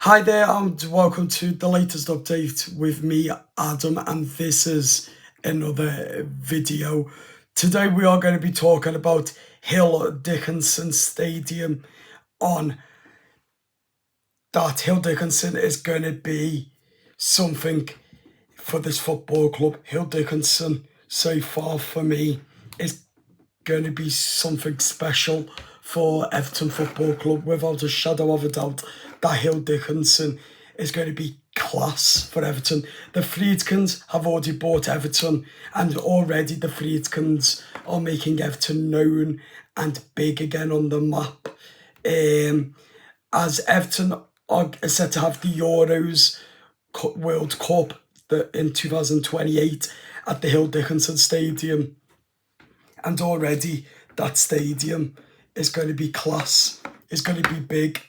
Hi there, and welcome to the latest update with me, Adam, and this is another video. Today we are going to be talking about Hill Dickinson Stadium. On that, Hill Dickinson is going to be something for this football club. Hill Dickinson, so far for me, is going to be something special for Everton Football Club, without a shadow of a doubt. That Hill Dickinson is going to be class for Everton. The Friedkins have already bought Everton, and already the Friedkins are making Everton known and big again on the map. As Everton are set to have the Euros World Cup in 2028 at the Hill Dickinson Stadium, and already that stadium is going to be class, is going to be big,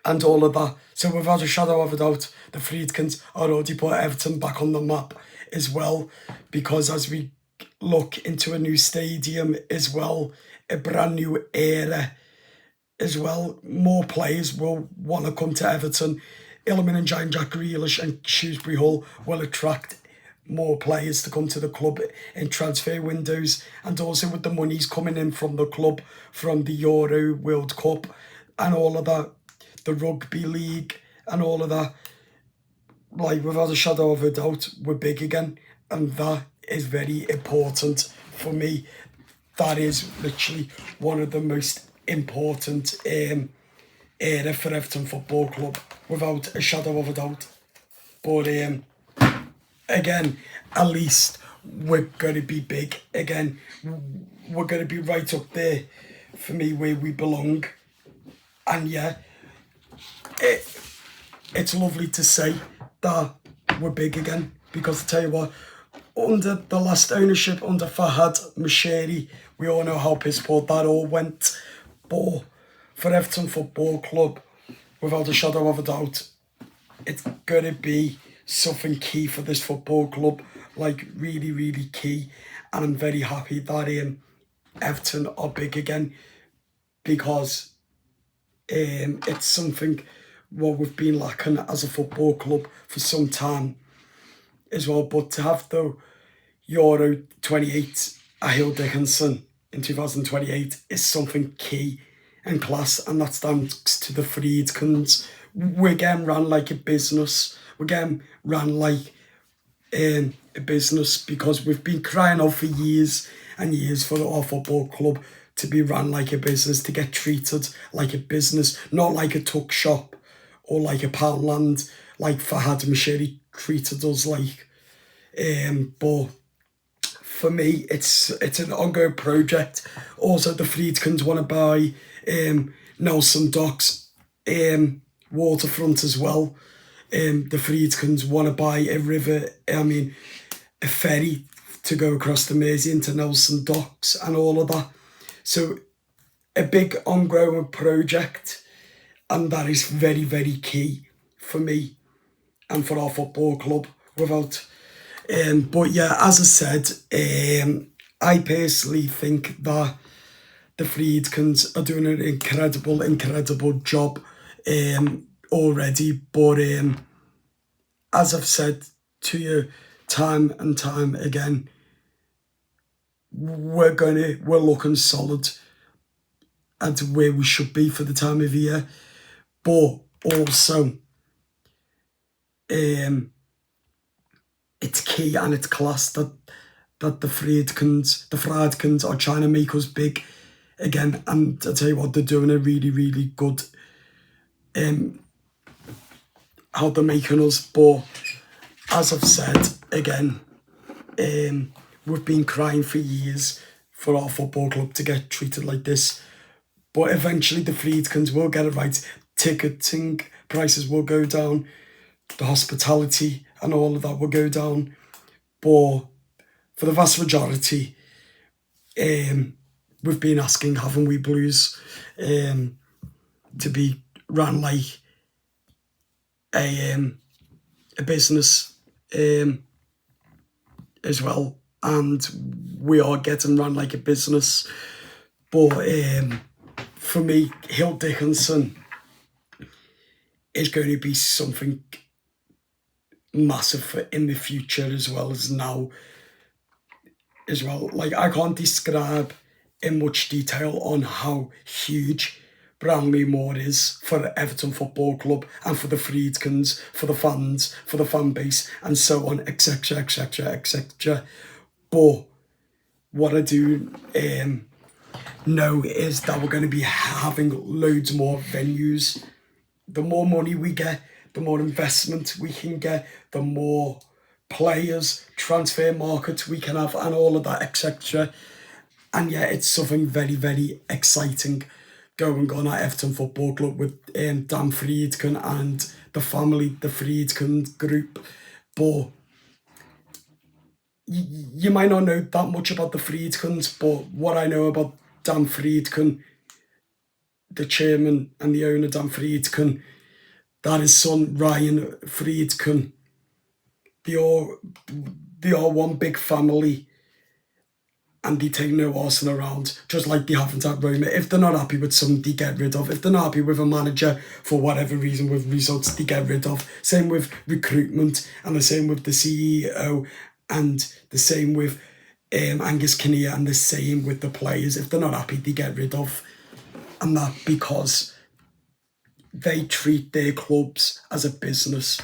and all of that. So without a shadow of a doubt, the Friedkins are already put Everton back on the map as well, because as we look into a new stadium as well, a brand new era as well, more players will want to come to Everton. Iliman and Jack Grealish and Shrewsbury Hall will attract more players to come to the club in transfer windows, and also with the monies coming in from the club from the Euro World Cup and all of that, the rugby league and all of that, like without a shadow of a doubt, we're big again, and that is very important for me. That is literally one of the most important era for Everton Football Club, without a shadow of a doubt. But again, at least we're going to be big again. We're going to be right up there for me where we belong. And yeah, it's lovely to say that we're big again, because I tell you what, under the last ownership, under Fahad Mashiri, we all know how piss poor that all went. But for Everton Football Club, without a shadow of a doubt, it's going to be something key for this football club, like really, really key. And I'm very happy that Everton are big again, because it's something what we've been lacking as a football club for some time as well. But to have the Euro 28 at Hill Dickinson in 2028 is something key and class, and that's thanks to the Friedkins. We're getting run like a business. We're getting run like a business, because we've been crying out for years and years for our football club to be run like a business, to get treated like a business, not like a tuck shop or like a Poundland, like Fahad Mashiri treated us like. But for me, it's an ongoing project. Also, the Friedkins want to buy Nelson Docks waterfront as well. The Friedkins want to buy a ferry to go across the Mersey into Nelson Docks and all of that. So a big ongoing project, and that is very, very key for me and for our football club. But yeah, as I said, I personally think that the Friedkins are doing an incredible job already. But as I've said to you time and time again, we're looking solid at where we should be for the time of year. But also, it's key and it's class that the Friedkins are trying to make us big again. And I tell you what, they're doing a really, really good how they're making us. But as I've said again, we've been crying for years for our football club to get treated like this. But eventually the Friedkins will get it right. Ticketing prices will go down, the hospitality and all of that will go down. But for the vast majority, we've been asking, haven't we, Blues, to be run like a business as well, and we are getting run like a business. But for me, Hill Dickinson is going to be something massive in the future as well as now as well. Like, I can't describe in much detail on how huge Bramley Moor is for Everton Football Club and for the Friedkins, for the fans, for the fan base, and so on, etc, etc, etc. But what I do know is that we're going to be having loads more venues. The more money we get, the more investment we can get, the more players, transfer markets we can have, and all of that, etc. And yeah, it's something very, very exciting going on at Everton Football Club with Dan Friedkin and the family, the Friedkin group. But you might not know that much about the Friedkins, but what I know about Dan Friedkin, the chairman and the owner, Dan Friedkin, that his son Ryan Friedkin, they are one big family, and they take no horsing around, just like they haven't at Roma. If they're not happy with something, they get rid of. If they're not happy with a manager for whatever reason, with results, they get rid of. Same with recruitment, and the same with the CEO, and the same with Angus Kinnear, and the same with the players. If they're not happy, they get rid of. And that because they treat their clubs as a business.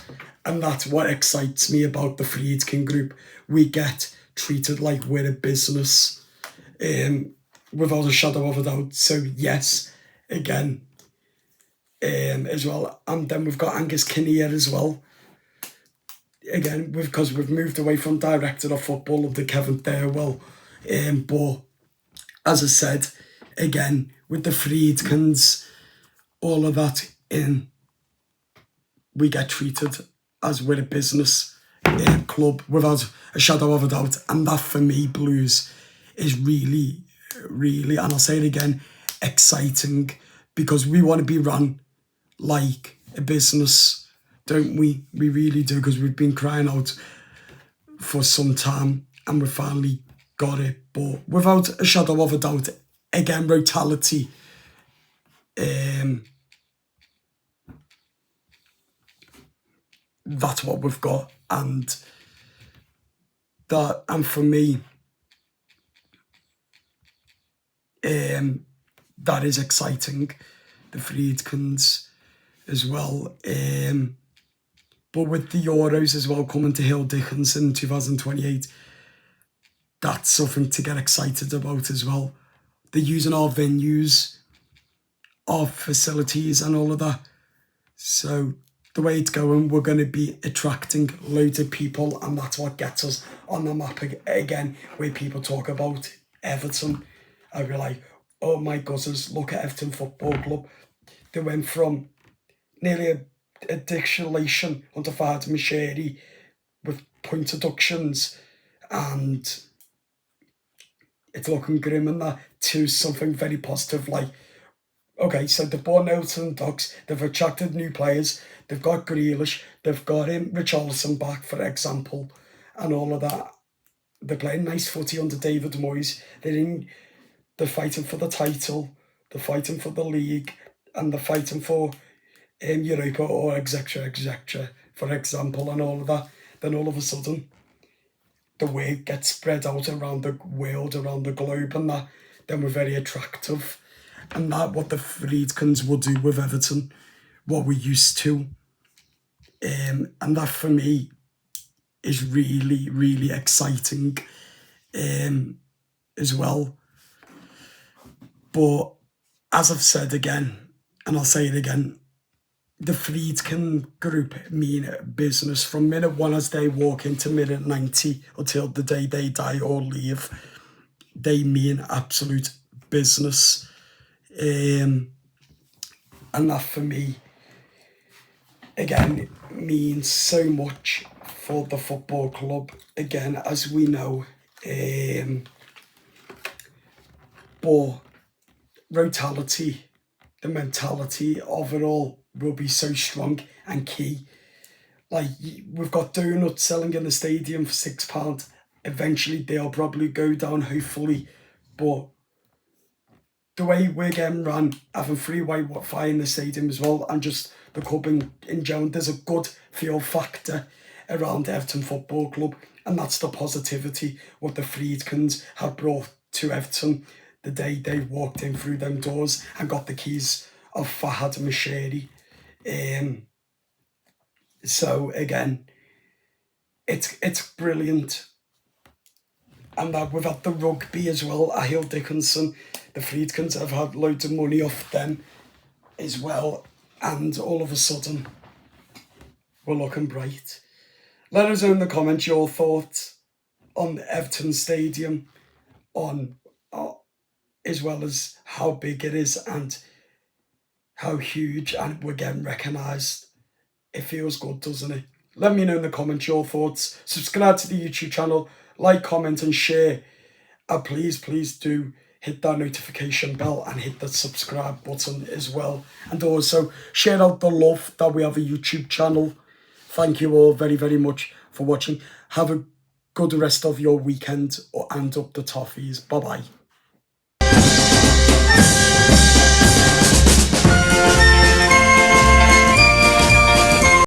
And that's what excites me about the Friedkin Group. We get treated like we're a business, without a shadow of a doubt. So yes, again, as well. And then we've got Angus Kinnear as well. Again, because we've moved away from director of football of the Kevin Thirlwell. But as I said, again, with the Friedkins, all of that we get treated as we're a business club without a shadow of a doubt. And that for me, Blues, is really, really, and I'll say it again, exciting, because we want to be run like a business, don't we? We really do, because we've been crying out for some time and we finally got it. But without a shadow of a doubt, again, brutality, that's what we've got. And for me, that is exciting. The Friedkins as well. But with the Euros as well coming to Hill Dickens in 2028, that's something to get excited about as well. They're using our venues, our facilities and all of that. So the way it's going, we're going to be attracting loads of people, and that's what gets us on the map again, where people talk about Everton. I'd be like, oh my goodness, look at Everton Football Club. They went from nearly a dictation under Fahad Mashiri with point deductions, and it's looking grim and that, to something very positive. Like, okay, so they've bought Elton Dogs, they've attracted new players, they've got Grealish, they've got Richarlison back, for example, and all of that. They're playing nice footy under David Moyes. They're fighting for the title, they're fighting for the league, and they're fighting for Europa or etc, for example, and all of that. Then all of a sudden, the word gets spread out around the world, around the globe, and that, then we're very attractive. And that what the Friedkins will do with Everton, what we're used to. And that for me is really, really exciting as well. But as I've said again, and I'll say it again, the Friedkin Group mean business from minute one as they walk into minute 90 until the day they die or leave. They mean absolute business. And that for me, again, means so much for the football club, again, as we know. But brutality, the mentality of it all will be so strong and key. Like, we've got donuts selling in the stadium for £6. Eventually they'll probably go down, hopefully. But the way we're getting run, having free Wi-Fi in the stadium as well, and just the club in general. There's a good feel factor around Everton Football Club, and that's the positivity what the Friedkins have brought to Everton the day they walked in through them doors and got the keys of Fahad Mashiri. So again, it's brilliant. And that we've had the rugby as well. Ahil Dickinson, the Friedkins have had loads of money off them as well, and all of a sudden we're looking bright. Let us know in the comments your thoughts on Everton Stadium, on as well as how big it is and how huge, and we're getting recognised. It feels good, doesn't it? Let me know in the comments your thoughts. Subscribe to the YouTube channel, like, comment and share. And please do hit that notification bell and hit that subscribe button as well. And also share out the love that we have a YouTube channel. Thank you all very much for watching. Have a good rest of your weekend and up the toffees. Bye bye.